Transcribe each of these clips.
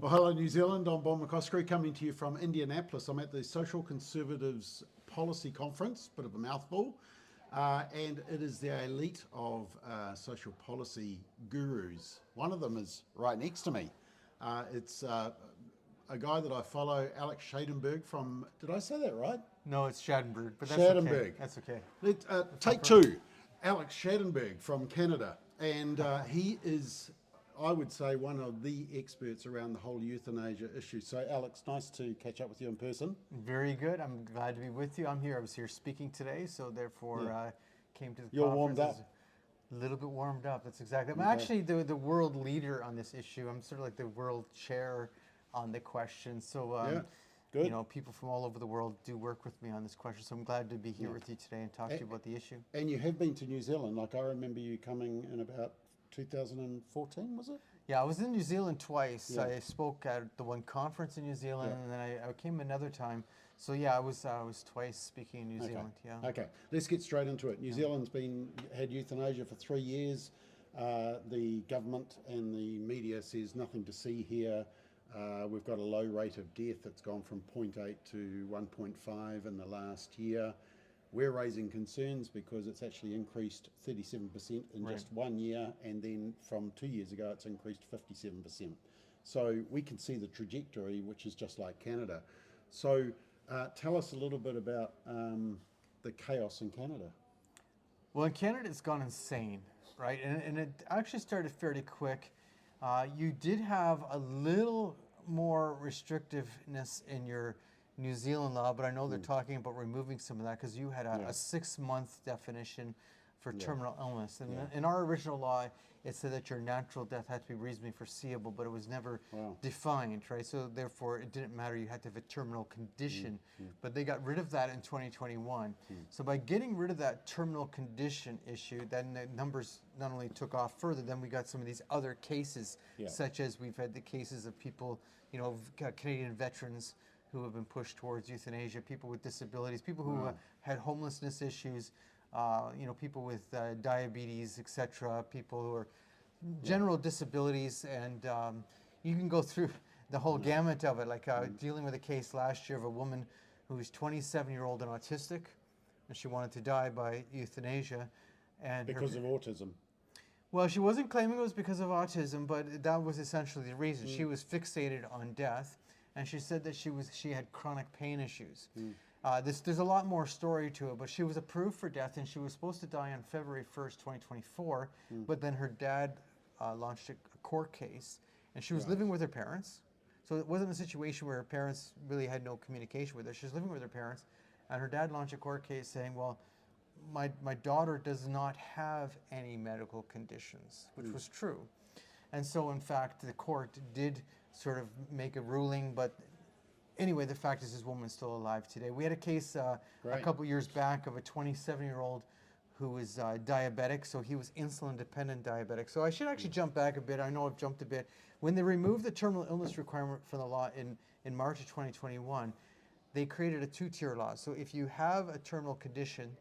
Well, hello, New Zealand. I'm Bob McCoskrie coming to you from Indianapolis. I'm at the Social Conservatives Policy Conference, bit of a mouthful, and it is the elite of social policy gurus. One of them is right next to me. It's a guy that I follow, Alex Schadenberg from, did I say that right? No, it's Schadenberg, but that's Schadenberg. okay. That's okay. Take two. Alex Schadenberg from Canada, and he is, I would say, one of the experts around the whole euthanasia issue. So, Alex, nice to catch up with you in person. Very good. I'm glad to be with you. I'm here. I was here speaking today, so therefore came to the You're conference. warmed up. A little bit warmed up. That's exactly. I'm actually the world leader on this issue. I'm sort of like the world chair on the question. So, good. you know, people from all over the world do work with me on this question. So I'm glad to be here with you today and talk to you about the issue. And you have been to New Zealand. Like, I remember you coming in about 2014, was it? Yeah, I was in New Zealand twice. Yeah. I spoke at the one conference in New Zealand, and then I came another time. So yeah, I was twice speaking in New Zealand. Yeah. Okay, let's get straight into it. New Zealand's had euthanasia for 3 years. The government and the media says nothing to see here. We've got a low rate of death. It's gone from 0.8 to 1.5 in the last year. We're raising concerns because it's actually increased 37% in just 1 year, and then from 2 years ago it's increased 57%. So we can see the trajectory, which is just like Canada. So tell us a little bit about the chaos in Canada. Well, in Canada, it's gone insane, right? And it actually started fairly quick. You did have a little more restrictiveness in your New Zealand law, but I know they're talking about removing some of that because you had a 6-month definition for terminal illness. And in our original law, it said that your natural death had to be reasonably foreseeable, but it was never defined, right? So therefore, it didn't matter. You had to have a terminal condition. But they got rid of that in 2021. So by getting rid of that terminal condition issue, then the numbers not only took off further, then we got some of these other cases, such as we've had the cases of people, you know, Canadian veterans who have been pushed towards euthanasia, people with disabilities, people who had homelessness issues, you know, people with diabetes, etc., people who are general disabilities, and you can go through the whole gamut of it, like dealing with a case last year of a woman who was 27-year-old and autistic, and she wanted to die by euthanasia. And because of autism. Well, she wasn't claiming it was because of autism, but that was essentially the reason. She was fixated on death, and she said that she had chronic pain issues. There's a lot more story to it, but she was approved for death, and she was supposed to die on February 1st, 2024, but then her dad launched a court case, and she was living with her parents. So it wasn't a situation where her parents really had no communication with her. She was living with her parents, and her dad launched a court case saying, well, my daughter does not have any medical conditions, which was true. And so, in fact, the court did sort of make a ruling, but anyway, the fact is this woman's still alive today. We had a case a couple years back of a 27-year-old who was diabetic, so he was insulin-dependent diabetic. So I should actually jump back a bit. I know I've jumped a bit. When they removed the terminal illness requirement from the law in March of 2021, they created a 2-tier law. So if you have a terminal condition,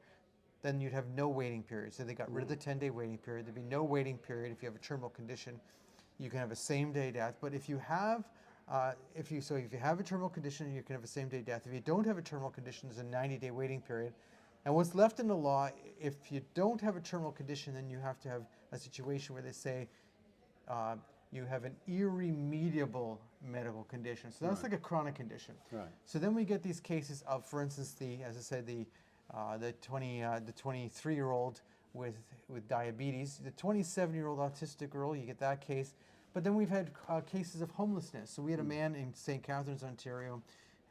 then you'd have no waiting period. So they got rid of the 10-day waiting period. There'd be no waiting period if you have a terminal condition. You can have a same-day death. But if you have if you have a terminal condition, you can have a same-day death. If you don't have a terminal condition, there's a 90-day waiting period. And what's left in the law, if you don't have a terminal condition, then you have to have a situation where they say you have an irremediable medical condition. So that's like a chronic condition. So then we get these cases of, for instance, as I said, the 23-year-old with diabetes, the 27-year-old autistic girl, you get that case. But then we've had cases of homelessness. So we had a man in St. Catharines, Ontario,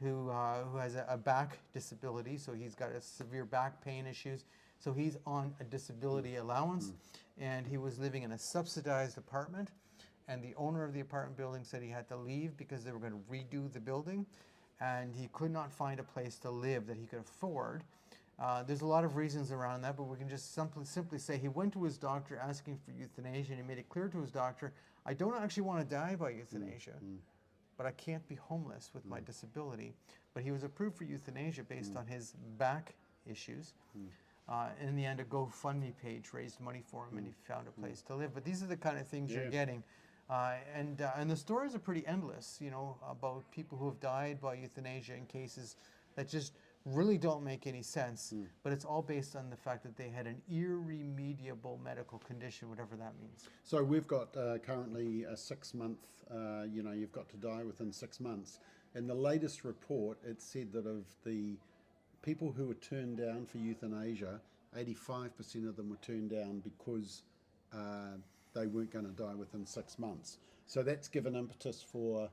who has a back disability. So he's got a severe back pain issues. So he's on a disability allowance, and he was living in a subsidized apartment. And the owner of the apartment building said he had to leave because they were going to redo the building, and he could not find a place to live that he could afford. There's a lot of reasons around that, but we can just simply say he went to his doctor asking for euthanasia, and he made it clear to his doctor, I don't actually want to die by euthanasia, but I can't be homeless with my disability. But he was approved for euthanasia based on his back issues. In the end, a GoFundMe page raised money for him, and he found a place to live. But these are the kind of things you're getting And the stories are pretty endless, you know, about people who have died by euthanasia in cases that just really don't make any sense. But it's all based on the fact that they had an irremediable medical condition, whatever that means. So we've got currently a 6-month, you've got to die within 6 months. In the latest report, it said that of the people who were turned down for euthanasia, 85% of them were turned down because they weren't going to die within 6 months. So that's given impetus for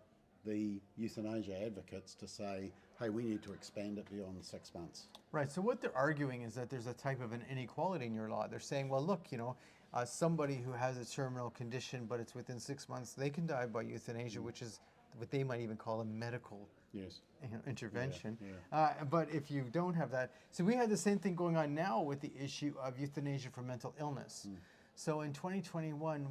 the euthanasia advocates to say, hey, we need to expand it beyond 6 months. Right, so what they're arguing is that there's a type of an inequality in your law. They're saying, well, look, you know, somebody who has a terminal condition, but it's within 6 months, they can die by euthanasia, which is what they might even call a medical intervention. But if you don't have that, so we had the same thing going on now with the issue of euthanasia for mental illness. So in 2021,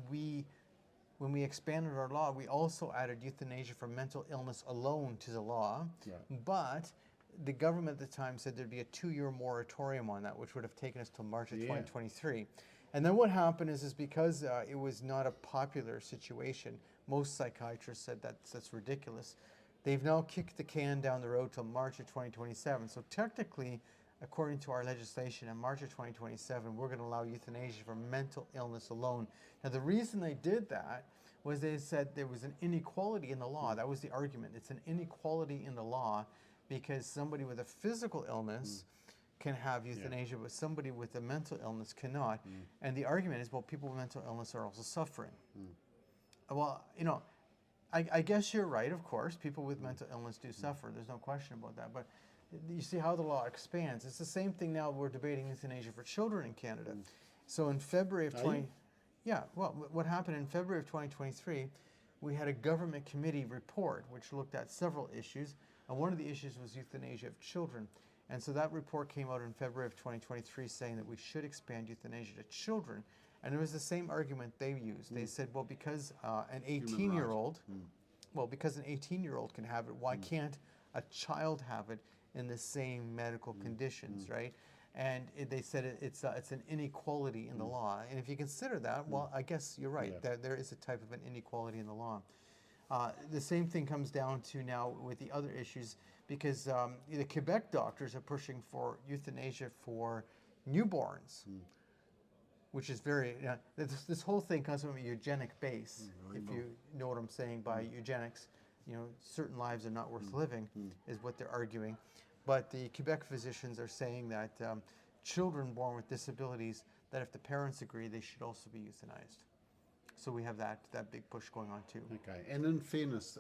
when we expanded our law, we also added euthanasia for mental illness alone to the law. But the government at the time said there'd be a 2-year moratorium on that, which would have taken us till March of 2023. And then what happened is because it was not a popular situation, most psychiatrists said that's ridiculous. They've now kicked the can down the road till March of 2027. So technically, according to our legislation, in March of 2027, we're going to allow euthanasia for mental illness alone. Now, the reason they did that was they said there was an inequality in the law. That was the argument. It's an inequality in the law because somebody with a physical illness can have euthanasia, but somebody with a mental illness cannot. And the argument is, well, people with mental illness are also suffering. Well, you know, I guess you're right, of course. People with mental illness do suffer. There's no question about that. But you see how the law expands. It's the same thing now. We're debating euthanasia for children in Canada. So in February of what happened in February of 2023, we had a government committee report which looked at several issues, and one of the issues was euthanasia of children. And so that report came out in February of 2023 saying that we should expand euthanasia to children. And it was the same argument they used. They said, well, because an 18-year-old, because an 18-year-old can have it, why can't a child have it in the same medical conditions, right? And they said it's an inequality in the law. And if you consider that, well, I guess you're right. There is a type of an inequality in the law. The same thing comes down to now with the other issues because the Quebec doctors are pushing for euthanasia for newborns, which is very, this whole thing comes from a eugenic base, if you know what I'm saying by eugenics. You know, certain lives are not worth living, is what they're arguing. But the Quebec physicians are saying that children born with disabilities, that if the parents agree, they should also be euthanized. So we have that big push going on too. Okay, and in fairness,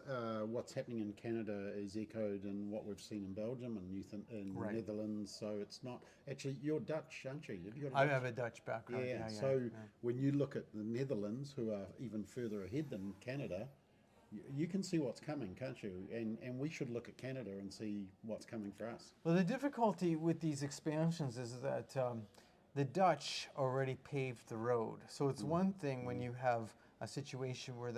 what's happening in Canada is echoed in what we've seen in Belgium and in the Netherlands. So it's not actually, you're Dutch, aren't you? I have a Dutch background. So when you look at the Netherlands, who are even further ahead than Canada, you can see what's coming, can't you? And we should look at Canada and see what's coming for us. Well, the difficulty with these expansions is that the Dutch already paved the road. So it's one thing when you have a situation where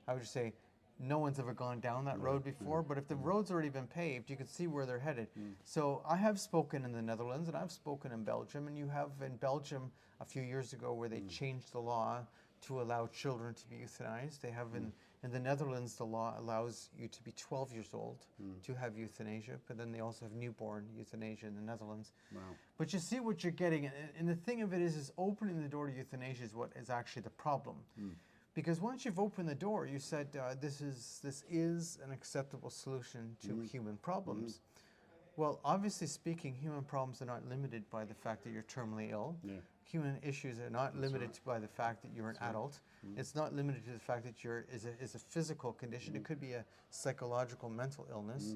how would you say, no one's ever gone down that road before, but if the road's already been paved, you can see where they're headed. So I have spoken in the Netherlands and I've spoken in Belgium, and you have in Belgium a few years ago where they changed the law to allow children to be euthanized. They have in the Netherlands, the law allows you to be 12 years old to have euthanasia, but then they also have newborn euthanasia in the Netherlands. Wow. But you see what you're getting, and the thing of it is opening the door to euthanasia is what is actually the problem. Because once you've opened the door, you said this is an acceptable solution to human problems. Well, obviously speaking, human problems are not limited by the fact that you're terminally ill. Human issues are not limited by the fact that you're an adult. It's not limited to the fact that is a physical condition. It could be a psychological, mental illness.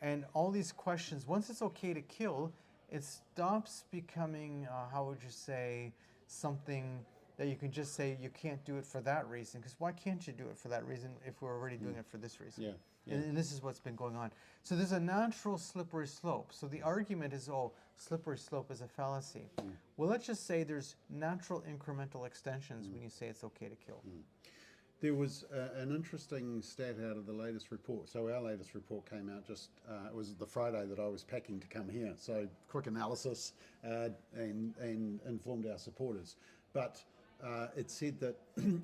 And all these questions, once it's okay to kill, it stops becoming, how would you say, something that you can just say you can't do it for that reason. Because why can't you do it for that reason if we're already doing it for this reason? And this is what's been going on. So there's a natural slippery slope. So the argument is, slippery slope is a fallacy. Well, let's just say there's natural incremental extensions when you say it's okay to kill. There was an interesting stat out of the latest report. So our latest report came out it was the Friday that I was packing to come here. So quick analysis and informed our supporters. But it said that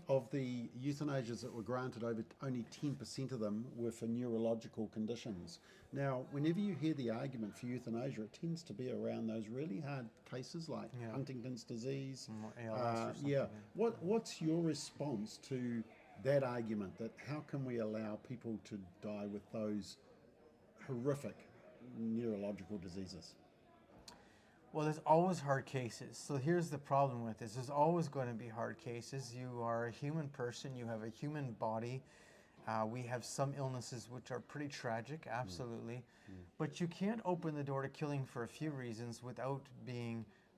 of the euthanasias that were granted, only 10% of them were for neurological conditions. Now, whenever you hear the argument for euthanasia, it tends to be around those really hard cases like Huntington's disease. ALS or something, yeah. What's your response to that argument, that how can we allow people to die with those horrific neurological diseases? Well, there's always hard cases. So here's the problem with this. There's always going to be hard cases. You are a human person. You have a human body. We have some illnesses which are pretty tragic, absolutely. But you can't open the door to killing for a few reasons without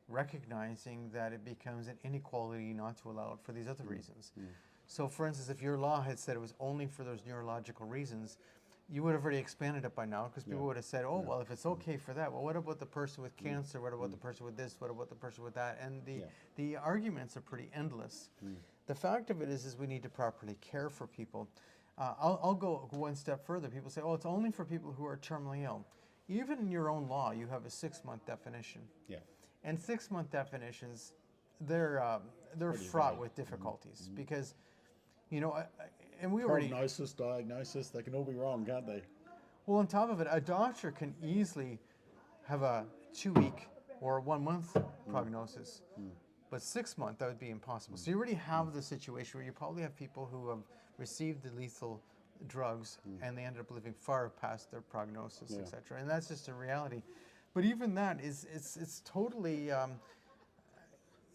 recognizing that it becomes an inequality not to allow it for these other reasons. So for instance, if your law had said it was only for those neurological reasons, you would have already expanded it by now, because people would have said, oh, well, if it's okay for that, well, what about the person with cancer? What about the person with this? What about the person with that? And the arguments are pretty endless. The fact of it is we need to properly care for people. I'll go one step further. People say, oh, it's only for people who are terminally ill. Even in your own law, you have a 6-month definition. Yeah. And 6-month definitions, they're fraught with difficulties because, you know, and we already... Prognosis, diagnosis, they can all be wrong, can't they? Well, on top of it, a doctor can easily have a 2-week or a 1-month prognosis. But 6-month, that would be impossible. So you already have the situation where you probably have people who have received the lethal drugs and they ended up living far past their prognosis, etc. And that's just a reality. But even that it's totally...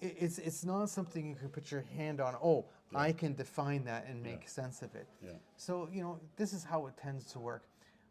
It's not something you can put your hand on, oh, I can define that and make sense of it. So, you know, this is how it tends to work.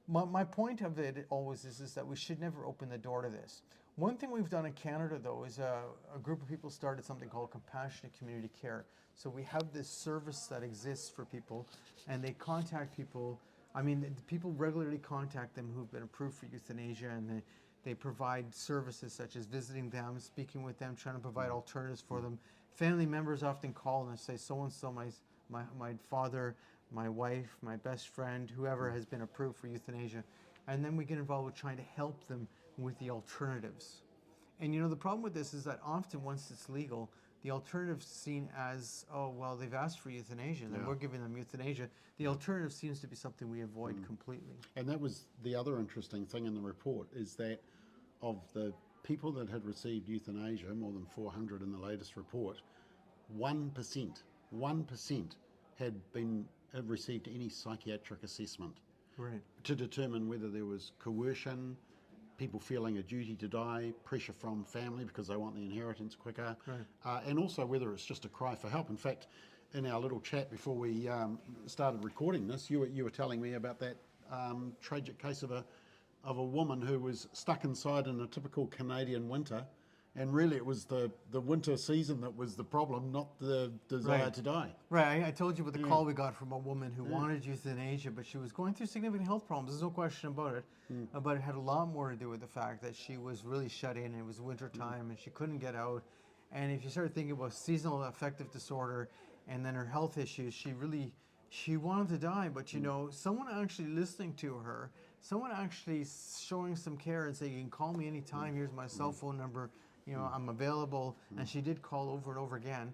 My point of it always is that we should never open the door to this. One thing we've done in Canada, though, is a group of people started something called compassionate community care. So we have this service that exists for people, and they contact people. I mean, people regularly contact them who've been approved for euthanasia, and they provide services such as visiting them, speaking with them, trying to provide alternatives for them. Family members often call and say, so-and-so, my father, my wife, my best friend, whoever has been approved for euthanasia. And then we get involved with trying to help them with the alternatives. And you know, the problem with this is that often once it's legal, the alternative's seen as, oh, well, they've asked for euthanasia, then we're giving them euthanasia. The alternative seems to be something we avoid completely. And that was the other interesting thing in the report, is that of the people that had received euthanasia, more than 400 in the latest report, 1% had received any psychiatric assessment to determine whether there was coercion, people feeling a duty to die, pressure from family because they want the inheritance quicker, and also whether it's just a cry for help. In fact, in our little chat before we started recording this, you were telling me about that tragic case of a woman who was stuck inside in a typical Canadian winter, and really it was the winter season that was the problem, not the desire to die. Right, I told you about the call we got from a woman who wanted euthanasia, but she was going through significant health problems, there's no question about it, but it had a lot more to do with the fact that she was really shut in, and it was winter time, and she couldn't get out, and if you start thinking about seasonal affective disorder, and then her health issues, she wanted to die, but you know, someone actually listening to her, someone actually showing some care and saying, you can call me anytime, here's my cell phone number, you know, I'm available, and she did call over and over again.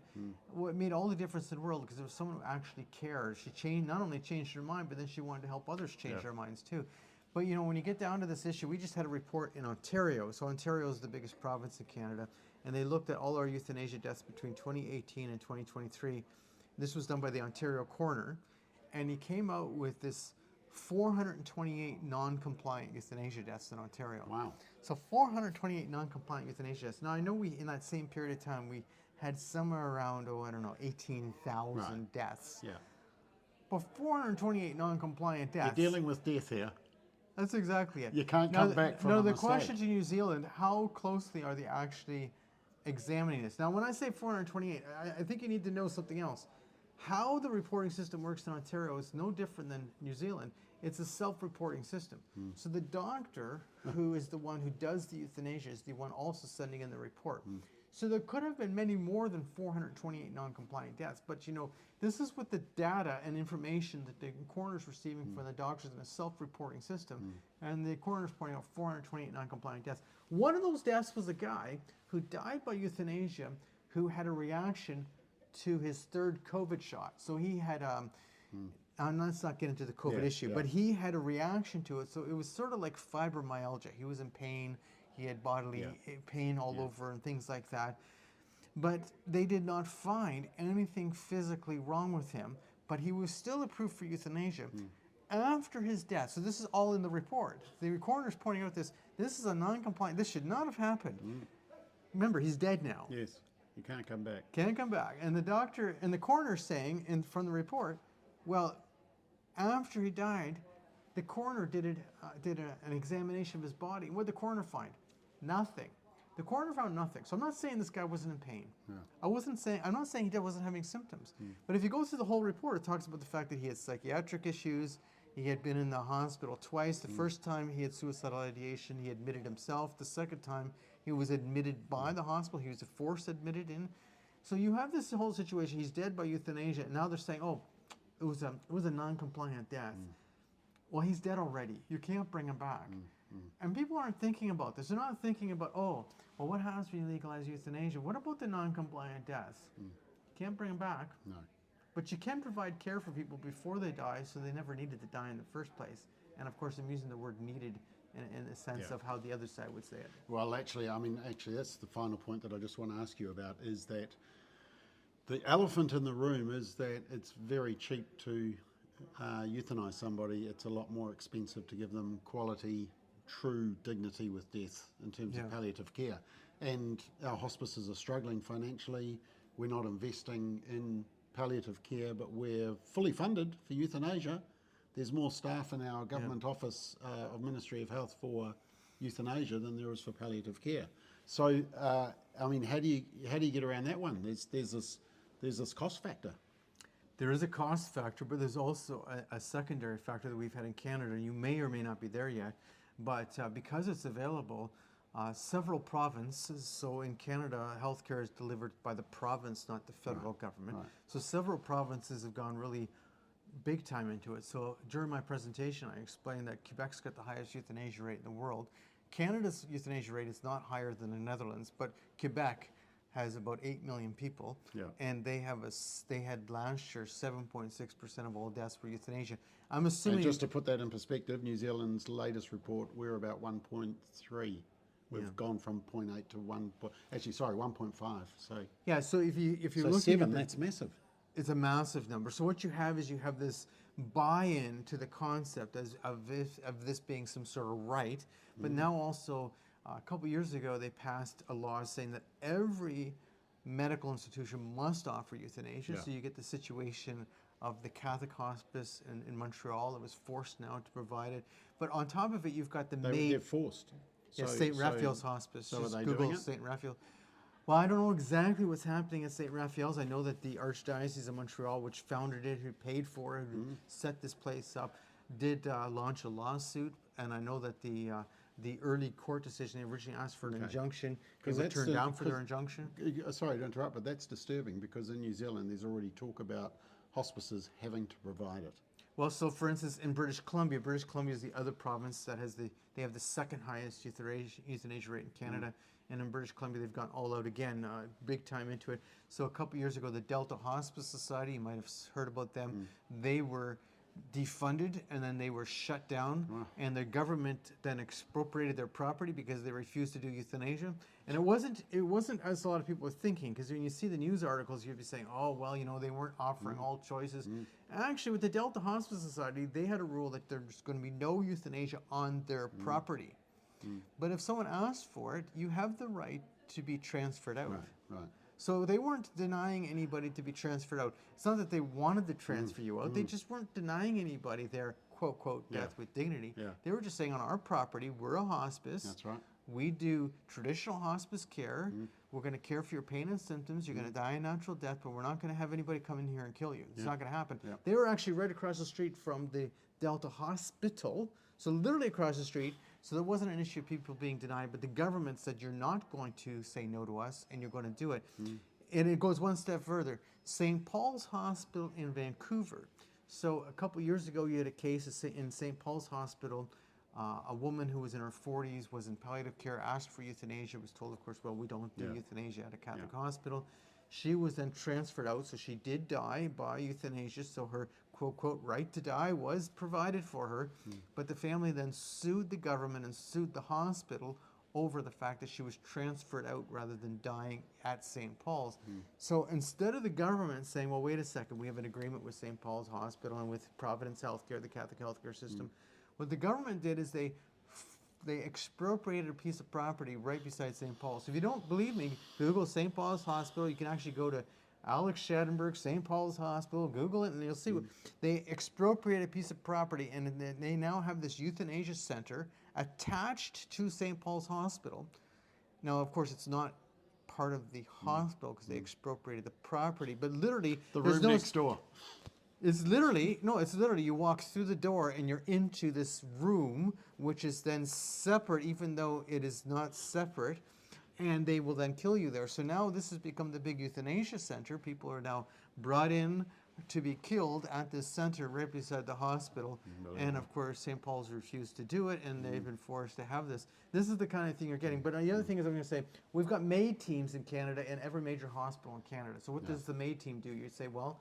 Well, it made all the difference in the world because there was someone who actually cared. She not only changed her mind, but then she wanted to help others change their minds too. But you know, when you get down to this issue, we just had a report in Ontario. So Ontario is the biggest province in Canada, and they looked at all our euthanasia deaths between 2018 and 2023. This was done by the Ontario coroner, and he came out with this 428 non-compliant euthanasia deaths in Ontario. Wow. So 428 non-compliant euthanasia deaths. Now I know in that same period of time, we had somewhere around, 18,000 deaths. Yeah. But 428 non-compliant deaths. You're dealing with death here. That's exactly it. You can't come back from a the mistake. question to New Zealand, how closely are they actually examining this? Now when I say 428, I think you need to know something else. How the reporting system works in Ontario is no different than New Zealand. It's a self-reporting system. So the doctor, who is the one who does the euthanasia, is the one also sending in the report. So there could have been many more than 428 non-compliant deaths, but you know, this is what the data and information that the coroner's receiving from the doctors in a self-reporting system, and the coroner's pointing out 428 non-compliant deaths. One of those deaths was a guy who died by euthanasia who had a reaction to his third COVID shot. So he had, let's not get into the COVID issue, but he had a reaction to it. So it was sort of like fibromyalgia. He was in pain. He had bodily pain all over and things like that. But they did not find anything physically wrong with him. But he was still approved for euthanasia after his death. So this is all in the report. The coroner's pointing out this is a non-compliant. This should not have happened. Remember, he's dead now. Yes, he can't come back. Can't come back. And the doctor and the coroner's saying from the report, well, after he died, the coroner did an examination of his body. What did the coroner find? Nothing. The coroner found nothing. So I'm not saying this guy wasn't in pain. Yeah. I'm not saying he wasn't having symptoms. But if you go through the whole report, it talks about the fact that he had psychiatric issues. He had been in the hospital twice. The first time he had suicidal ideation, he admitted himself. The second time he was admitted by the hospital. He was forced admitted in. So you have this whole situation. He's dead by euthanasia. And now they're saying, oh, it was a non-compliant death. Well, he's dead already. You can't bring him back. And people aren't thinking about this. They're not thinking about, oh, well, what happens when you legalize euthanasia? What about the non-compliant deaths? Can't bring them back. No. But you can provide care for people before they die, so they never needed to die in the first place. And of course, I'm using the word needed in the sense of how the other side would say it. Well, actually, that's the final point that I just want to ask you about, is that the elephant in the room is that it's very cheap to euthanize somebody. It's a lot more expensive to give them quality, true dignity with death in terms of palliative care. And our hospices are struggling financially. We're not investing in palliative care, but we're fully funded for euthanasia. There's more staff in our government office of Ministry of Health for euthanasia than there is for palliative care. So, how do you get around that one? There's this cost factor. There is a cost factor, but there's also a secondary factor that we've had in Canada. You may or may not be there yet, but because it's available, several provinces, so in Canada, healthcare is delivered by the province, not the federal government. Right. So several provinces have gone really big time into it. So during my presentation, I explained that Quebec's got the highest euthanasia rate in the world. Canada's euthanasia rate is not higher than the Netherlands, but Quebec has about 8 million people, and they had last year 7.6% of all deaths were euthanasia. I'm assuming. And just to put that in perspective, New Zealand's latest report, we're about 1.3. We've gone from 0.8 to 1.5. So yeah, so if you're looking 7, at that's massive. It's a massive number. So what you have is this buy-in to the concept of this being some sort of right, but now also. A couple years ago, they passed a law saying that every medical institution must offer euthanasia. So you get the situation of the Catholic hospice in Montreal that was forced now to provide it. But on top of it, you've got they're forced. Yeah, St. Raphael's Hospice. So just are they Google doing it? St. Raphael. Well, I don't know exactly what's happening at St. Raphael's. I know that the Archdiocese of Montreal, which founded it, who paid for it, who set this place up, did launch a lawsuit. And I know that the early court decision, they originally asked for an injunction. They were turned down for their injunction. Sorry to interrupt, but that's disturbing because in New Zealand there's already talk about hospices having to provide it. Well, so for instance, in British Columbia is the other province that has they have the second highest euthanasia rate in Canada. And in British Columbia, they've gone all out again, big time into it. So a couple years ago, the Delta Hospice Society, you might have heard about them, they were defunded and then they were shut down, and the government then expropriated their property because they refused to do euthanasia. And it wasn't as a lot of people were thinking, because when you see the news articles, you'd be saying, oh well, they weren't offering all choices. Actually, with the Delta Hospice Society, they had a rule that there's going to be no euthanasia on their property. But if someone asked for it, you have the right to be transferred out. Right. So they weren't denying anybody to be transferred out. It's not that they wanted to transfer you out. They just weren't denying anybody their quote death with dignity. They were just saying, on our property, we're a hospice. That's right. We do traditional hospice care. We're going to care for your pain and symptoms. You're going to die a natural death, but we're not going to have anybody come in here and kill you. It's not going to happen. They were actually right across the street from the Delta Hospital, so literally across the street. So there wasn't an issue of people being denied, but the government said, you're not going to say no to us, and you're going to do it. And it goes one step further. St. Paul's Hospital in Vancouver. So a couple years ago, you had a case in St. Paul's Hospital. A woman who was in her 40s was in palliative care, asked for euthanasia, was told, of course, well, we don't do euthanasia at a Catholic hospital. She was then transferred out, so she did die by euthanasia, so her quote right to die was provided for her. But the family then sued the government and sued the hospital over the fact that she was transferred out rather than dying at St. Paul's. So instead of the government saying, well, wait a second, we have an agreement with St. Paul's Hospital and with Providence Healthcare, the Catholic healthcare system, what the government did is they expropriated a piece of property right beside St. Paul's. So if you don't believe me, Google St. Paul's Hospital. You can actually go to Alex Schadenberg, St. Paul's Hospital, Google it, and you'll see what they expropriate a piece of property, and they now have this euthanasia center attached to St. Paul's Hospital. Now, of course, it's not part of the hospital because they expropriated the property, but literally The there's room no next door. it's literally you walk through the door and you're into this room, which is then separate, even though it is not separate, and they will then kill you there. So now this has become the big euthanasia center. People are now brought in to be killed at this center right beside the hospital. And of course, St. Paul's refused to do it, and they've been forced to have this. This is the kind of thing you're getting. But the other thing is, I'm going to say, we've got MAID teams in Canada in every major hospital in Canada. So what does the MAID team do? You'd say, well,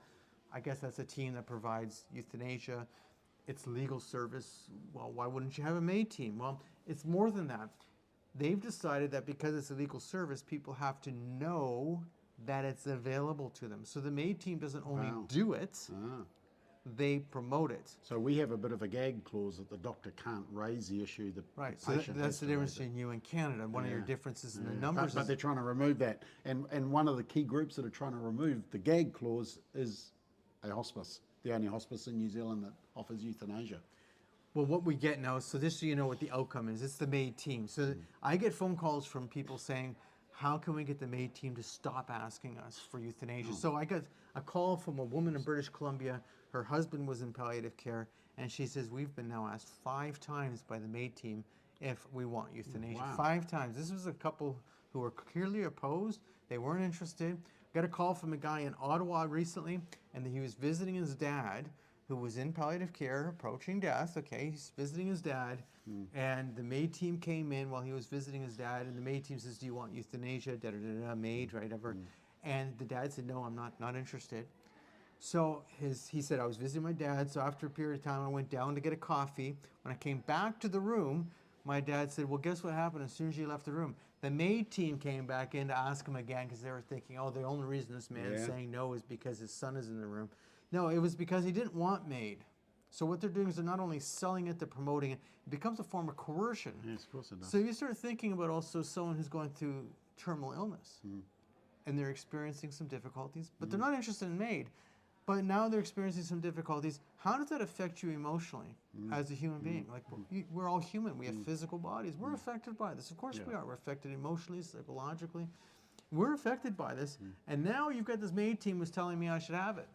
I guess that's a team that provides euthanasia. It's legal service. Well, why wouldn't you have a MAID team? Well, it's more than that. They've decided that because it's a legal service, people have to know that it's available to them. So the MAID team doesn't only do it, they promote it. So we have a bit of a gag clause that the doctor can't raise the issue. The Right, so patient that's has the to difference raise it. between you and Canada. One of your differences in the numbers But is they're trying to remove that. And one of the key groups that are trying to remove the gag clause is a hospice, the only hospice in New Zealand that offers euthanasia. well, what we get now, so this so you know what the outcome is. It's the MAID team. So I get phone calls from people saying, how can we get the MAID team to stop asking us for euthanasia? So I got a call from a woman in British Columbia. Her husband was in palliative care, and she says, we've been now asked 5 times by the MAID team if we want euthanasia. Wow. 5 times. This was a couple who were clearly opposed. They weren't interested. Got a call from a guy in Ottawa recently, and he was visiting his dad, who was in palliative care, approaching death. Okay, he's visiting his dad, and the MAID team came in while he was visiting his dad, and the MAID team says, do you want euthanasia? MAID, right, whatever. And the dad said, no, I'm not interested. So he said, I was visiting my dad, so after a period of time, I went down to get a coffee. When I came back to the room, my dad said, well, guess what happened as soon as you left the room? The MAID team came back in to ask him again because they were thinking, oh, the only reason this man is saying no is because his son is in the room. No, it was because he didn't want MAID. So what they're doing is they're not only selling it, they're promoting it. It becomes a form of coercion. Yes, of course it does. So you start thinking about also someone who's going through terminal illness and they're experiencing some difficulties, but they're not interested in MAID. But now they're experiencing some difficulties. How does that affect you emotionally as a human being? Like we're all human. We have physical bodies. We're affected by this. Of course we are. We're affected emotionally, psychologically. We're affected by this. And now you've got this MAID team who's telling me I should have it.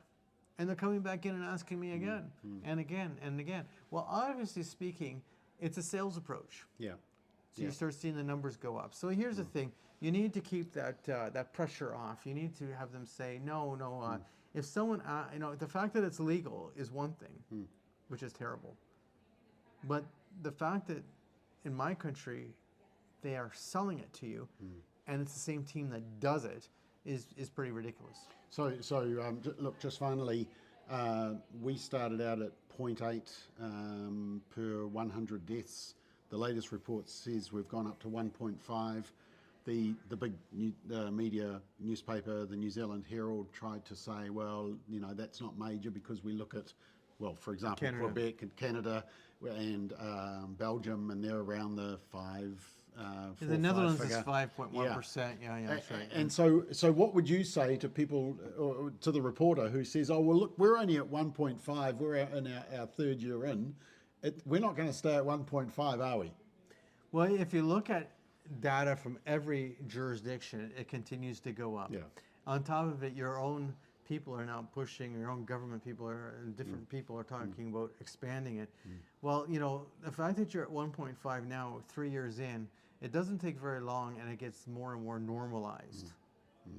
And they're coming back in and asking me again and again and again. Well, obviously speaking, it's a sales approach. Yeah. So you start seeing the numbers go up. So here's the thing. You need to keep that pressure off. You need to have them say, no. If someone, the fact that it's legal is one thing, which is terrible. But the fact that in my country, they are selling it to you, and it's the same team that does it, is pretty ridiculous. So look, just finally, we started out at 0.8 per 100 deaths. The latest report says we've gone up to 1.5. The big media newspaper, the New Zealand Herald, tried to say, well, that's not major because we look at, well, for example, Canada. Quebec and Canada and Belgium, and they're around the 5. The Netherlands is figure. 5.1%. Yeah, that's right. And so what would you say to people, or to the reporter who says, oh, well, look, we're only at 1.5, we're in our 3rd year in, we're not going to stay at 1.5, are we? Well, if you look at data from every jurisdiction, it continues to go up. Yeah. On top of it, your own people are now pushing, your own government people and different people are talking about expanding it. Well, the fact that you're at 1.5 now, 3 years in, it doesn't take very long and it gets more and more normalized.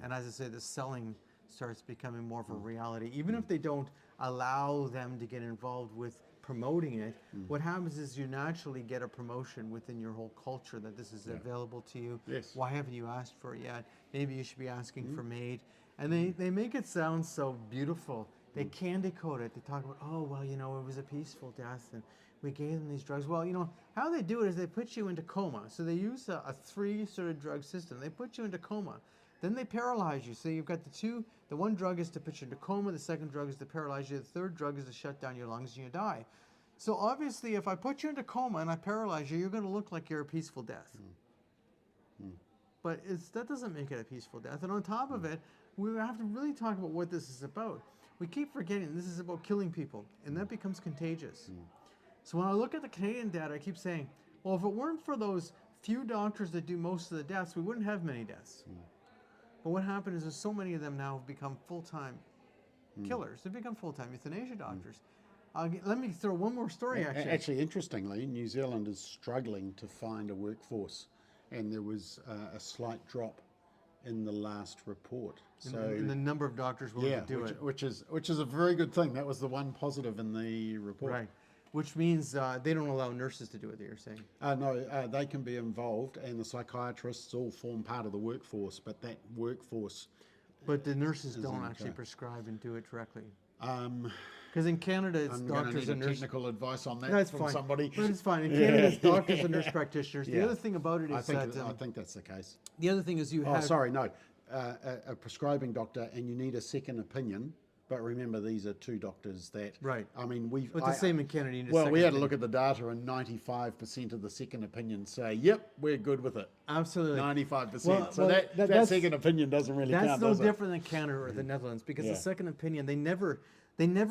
And as I say, the selling starts becoming more of a reality. Even if they don't allow them to get involved with promoting it, what happens is you naturally get a promotion within your whole culture that this is available to you. Yes. Why haven't you asked for it yet? Maybe you should be asking for MAID. And they make it sound so beautiful. They candy coat it. They talk about, oh, well, you know, it was a peaceful death and we gave them these drugs. Well, you know, how they do it is they put you into coma. So they use a 3 sort of drug system. They put you into coma. Then they paralyze you. So you've got the one drug is to put you into coma, the second drug is to paralyze you, the third drug is to shut down your lungs and you die. So obviously, if I put you into coma and I paralyze you, you're going to look like you're a peaceful death. But that doesn't make it a peaceful death. And on top of it, we have to really talk about what this is about. We keep forgetting this is about killing people, and that becomes contagious. So when I look at the Canadian data, I keep saying, well, if it weren't for those few doctors that do most of the deaths, we wouldn't have many deaths. But what happened is there's so many of them now have become full-time killers. They've become full-time euthanasia doctors. Let me throw one more story, actually. Actually, interestingly, New Zealand is struggling to find a workforce, and there was a slight drop in the last report. So in the number of doctors willing to do it. Which is a very good thing. That was the one positive in the report. Right. Which means they don't allow nurses to do it, you're saying? No, they can be involved, and the psychiatrists all form part of the workforce, but that workforce... But the nurses don't actually prescribe and do it directly. Because in Canada, it's doctors and nurses. Technical advice on that from somebody. But it's fine. In Canada, it's doctors and nurse practitioners. The other thing about it is I think that's the case. The other thing is you have... Oh, sorry, no. A prescribing doctor, and you need a second opinion. But remember, these are 2 doctors that... Right. I mean, we've... But the same in Canada. Well, we had to look at the data, and 95% of the second opinions say, yep, we're good with it. Absolutely. 95%. Well, so that second opinion doesn't really count, That's no different than Canada or the Netherlands, because the second opinion, they never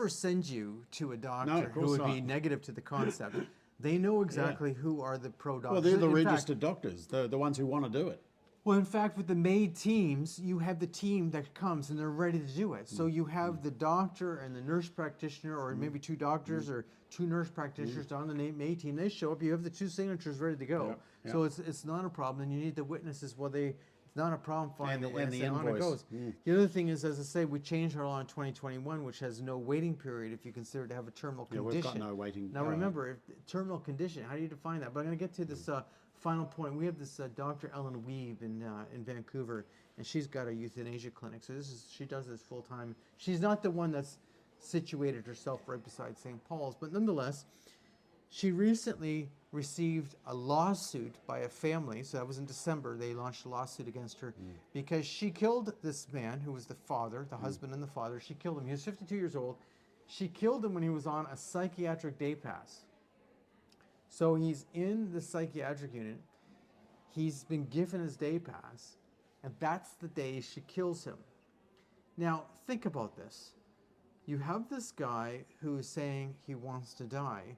send you to a doctor who would be negative to the concept. They know exactly who are the pro-doctors. Well, they're the registered doctors, the ones who want to do it. Well, in fact, with the MAID teams, you have the team that comes and they're ready to do it. So you have the doctor and the nurse practitioner, or maybe 2 doctors or 2 nurse practitioners on the MAID team. They show up. You have the 2 signatures ready to go. So it's not a problem. And you need the witnesses. Well, it's not a problem finding the witness, and on it goes. The other thing is, as I say, we changed our law in 2021, which has no waiting period if you consider to have a terminal condition. We've got no waiting. Now remember, terminal condition, how do you define that? But I'm going to get to this final point. We have this Dr. Ellen Weave in Vancouver, and she's got a euthanasia clinic. So she does this full time. She's not the one that's situated herself right beside St. Paul's, but nonetheless, she recently received a lawsuit by a family. So that was in December. They launched a lawsuit against her because she killed this man who was the father, the husband and the father. She killed him. He was 52 years old. She killed him when he was on a psychiatric day pass. So he's in the psychiatric unit. He's been given his day pass, and that's the day she kills him. Now, think about this. You have this guy who is saying he wants to die,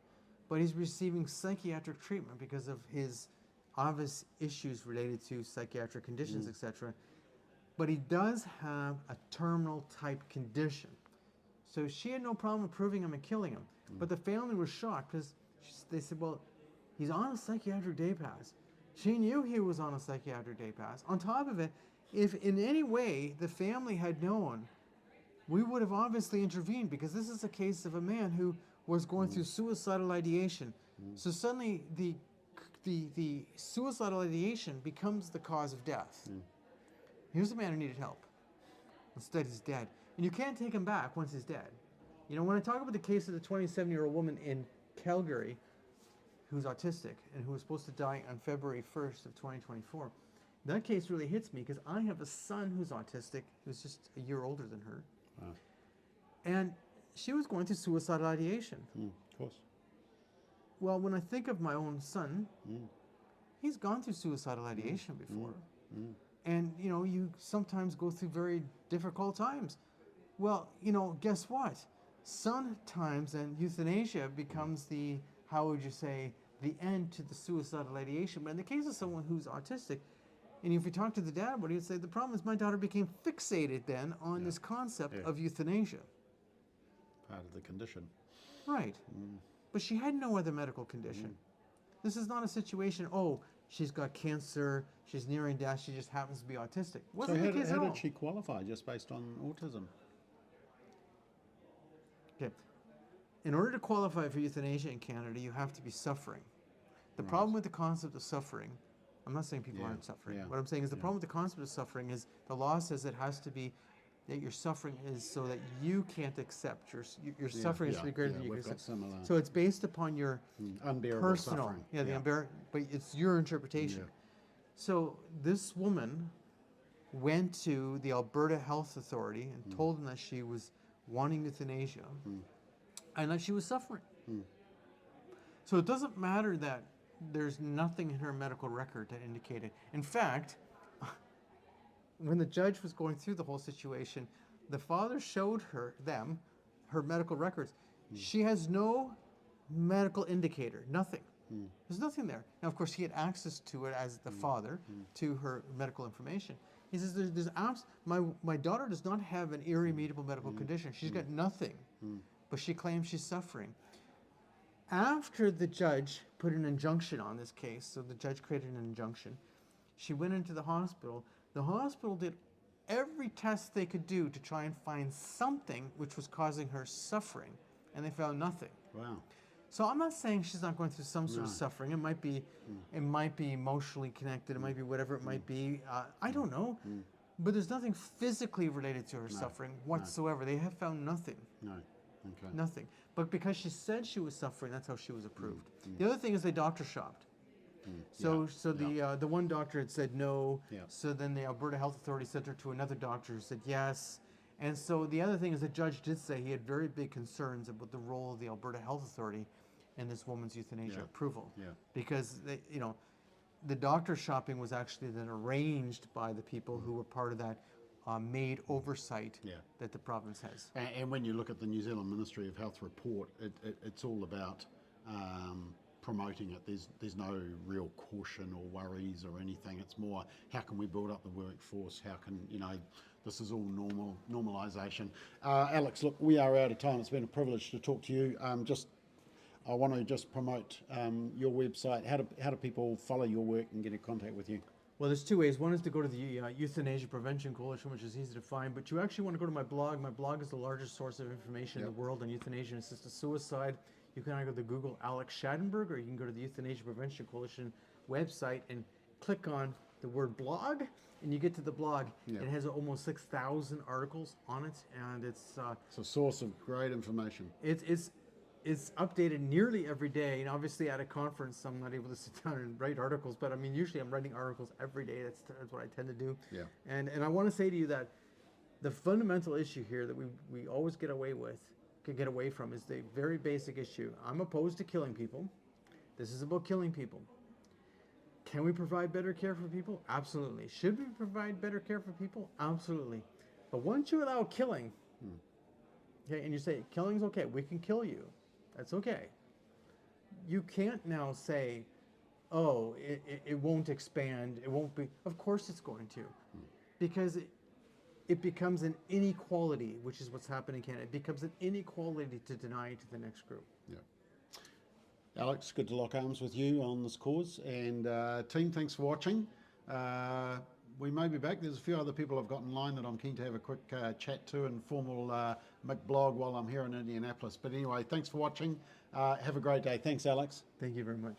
but he's receiving psychiatric treatment because of his obvious issues related to psychiatric conditions, etc. But he does have a terminal type condition. So she had no problem approving him and killing him. But the family was shocked because they said, well, he's on a psychiatric day pass. She knew he was on a psychiatric day pass. On top of it, if in any way the family had known, we would have obviously intervened, because this is a case of a man who was going through suicidal ideation. So suddenly the suicidal ideation becomes the cause of death. Here's a man who needed help. Instead, he's dead. And you can't take him back once he's dead. You know, when I talk about the case of the 27-year-old woman in Calgary who's autistic and who was supposed to die on February 1st of 2024, that case really hits me because I have a son who's autistic, who's just a year older than her. Wow. And she was going through suicidal ideation. Of course. Well, when I think of my own son, he's gone through suicidal ideation before. And, you know, you sometimes go through very difficult times. Well, you know, guess what? Sometimes then euthanasia becomes the, how would you say, the end to the suicidal ideation. But in the case of someone who's autistic, and if you talk to the dad about it, he'd say, the problem is my daughter became fixated then on this concept of euthanasia. Part of the condition. Right. But she had no other medical condition. This is not a situation, oh, she's got cancer, she's nearing death, she just happens to be autistic. Wasn't the case at all. How did she qualify just based on autism? Okay. In order to qualify for euthanasia in Canada, you have to be suffering. The problem with the concept of suffering, I'm not saying people aren't suffering. What I'm saying is the problem with the concept of suffering is the law says it has to be that your suffering is so that you can't accept your Yeah, suffering is yeah, to be greater yeah, than you can we've got accept. similar So it's based upon your unbearable personal, suffering. but it's your interpretation. Yeah. So this woman went to the Alberta Health Authority and told them that she was wanting euthanasia and that she was suffering. So it doesn't matter that there's nothing in her medical record that indicated. In fact, when the judge was going through the whole situation, the father showed them her medical records. She has no medical indicator, nothing. There's nothing there. Now, of course, he had access to it as the father, to her medical information. He says, my daughter does not have an irremediable medical condition. She's got nothing, but she claims she's suffering. After the judge put an injunction on this case, so the judge created an injunction, she went into the hospital. The hospital did every test they could do to try and find something which was causing her suffering, and they found nothing. Wow. So I'm not saying she's not going through some sort of suffering. It might be emotionally connected. It might be whatever it might be. I don't know. But there's nothing physically related to her suffering whatsoever. They have found nothing. No. Okay. Nothing. But because she said she was suffering, that's how she was approved. The other thing is they doctor shopped. So the one doctor had said no. Yeah. So then the Alberta Health Authority sent her to another doctor who said yes. And so the other thing is the judge did say he had very big concerns about the role of the Alberta Health Authority in this woman's euthanasia approval. Yeah. Because the doctor shopping was actually then arranged by the people who were part of that MAID oversight that the province has. And when you look at the New Zealand Ministry of Health report, it's all about promoting it. There's no real caution or worries or anything. It's more, how can we build up the workforce? How can, this is all normalisation. Alex, look, we are out of time. It's been a privilege to talk to you. I want to just promote your website. How do people follow your work and get in contact with you? Well, there's two ways. One is to go to the Euthanasia Prevention Coalition, which is easy to find, but you actually want to go to my blog. My blog is the largest source of information in the world on euthanasia and assisted suicide. You can either go to Google Alex Schadenberg, or you can go to the Euthanasia Prevention Coalition website and click on the word blog, and you get to the blog. It has almost 6,000 articles on it, and it's a source of great information. It's updated nearly every day, and obviously at a conference I'm not able to sit down and write articles, but I mean usually I'm writing articles every day. That's what I tend to do. Yeah. And I want to say to you that the fundamental issue here that we always get away from is the very basic issue. I'm opposed to killing people. This is about killing people. Can we provide better care for people? Absolutely. Should we provide better care for people? Absolutely. But once you allow killing, okay, and you say killing's okay, we can kill you. That's okay. You can't now say, oh, it won't expand, it won't be. Of course it's going to. Because it becomes an inequality, which is what's happening in Canada. It becomes an inequality to deny to the next group. Yeah. Alex, good to lock arms with you on this cause. And team, thanks for watching. We may be back. There's a few other people I've got in line that I'm keen to have a quick chat to and formal blog while I'm here in Indianapolis. But anyway, thanks for watching. Have a great day. Thanks, Alex. Thank you very much.